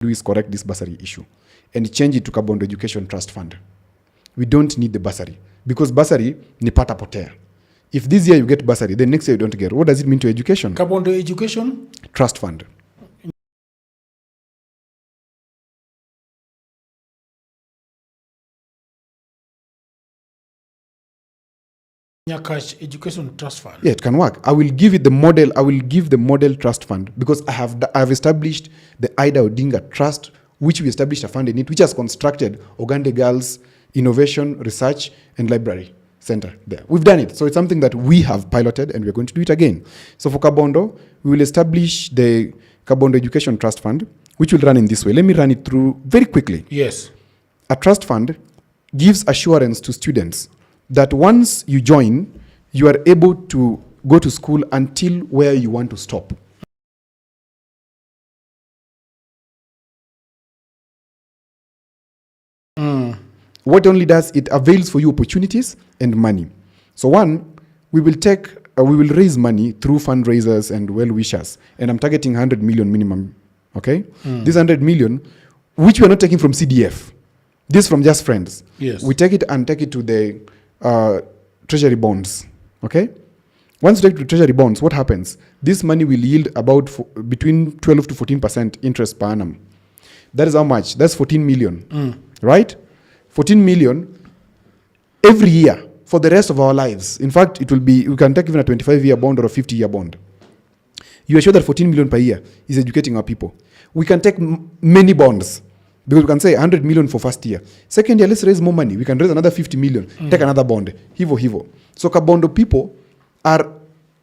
do is correct this bursary issue and change it to Kabondo Education Trust Fund. We don't need the bursary because bursary ni pata potea. If this year you get bursary, then next year you don't get. What does it mean to education? Kabondo Education Trust Fund. Cash Education Trust Fund. Yeah, it can work. I will give it the model. I will give the model trust fund because I have established the Ida Odinga Trust, which we established a fund in it, which has constructed Ogande Girls Innovation Research and Library Center there. We've done it. So it's something that we have piloted and we're going to do it again. So for Kabondo, we will establish the Kabondo Education Trust Fund, which will run in this way. Let me run it through very quickly. Yes. A trust fund gives assurance to students that once you join, you are able to go to school until where you want to stop. What only does, it avails for you opportunities and money. So one, we will raise money through fundraisers and well-wishers. And I'm targeting 100 million minimum, okay? This 100 million, which we are not taking from CDF. This from just friends. Yes. We take it to the treasury bonds, okay? Once you take it to treasury bonds, what happens? This money will yield about between 12 to 14% interest per annum. That is how much? That's 14 million, right? 14 million every year for the rest of our lives. In fact, it will be, we can take even a 25-year bond or a 50-year bond. You are sure that 14 million per year is educating our people. We can take many bonds because we can say 100 million for first year. Second year, let's raise more money. We can raise another 50 million, take another bond, hivo. So Kabondo people are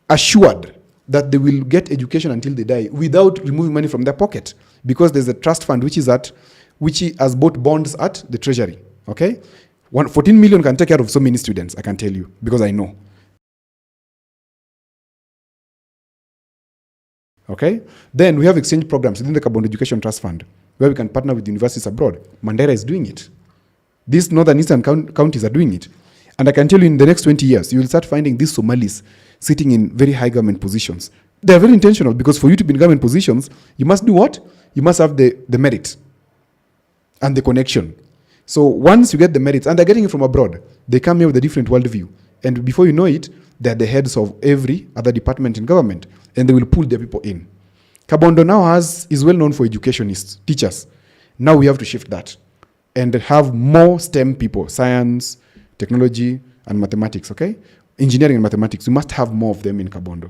assured that they will get education until they die without removing money from their pocket because there's a trust fund which has bought bonds at the treasury. Okay, 14 million can take care of so many students, I can tell you, because I know. Okay, then we have exchange programs within the Kabondo Education Trust Fund where we can partner with universities abroad. Mandera is doing it. These northern eastern counties are doing it. And I can tell you in the next 20 years, you will start finding these Somalis sitting in very high government positions. They are very intentional because for you to be in government positions, you must do what? You must have the merit and the connection. So once you get the merits, and they're getting it from abroad, they come here with a different worldview. And before you know it, they're the heads of every other department in government, and they will pull their people in. Kabondo now is well known for educationists, teachers. Now we have to shift that and have more STEM people, science, technology, and mathematics, okay? Engineering and mathematics. We must have more of them in Kabondo.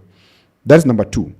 That's number 2.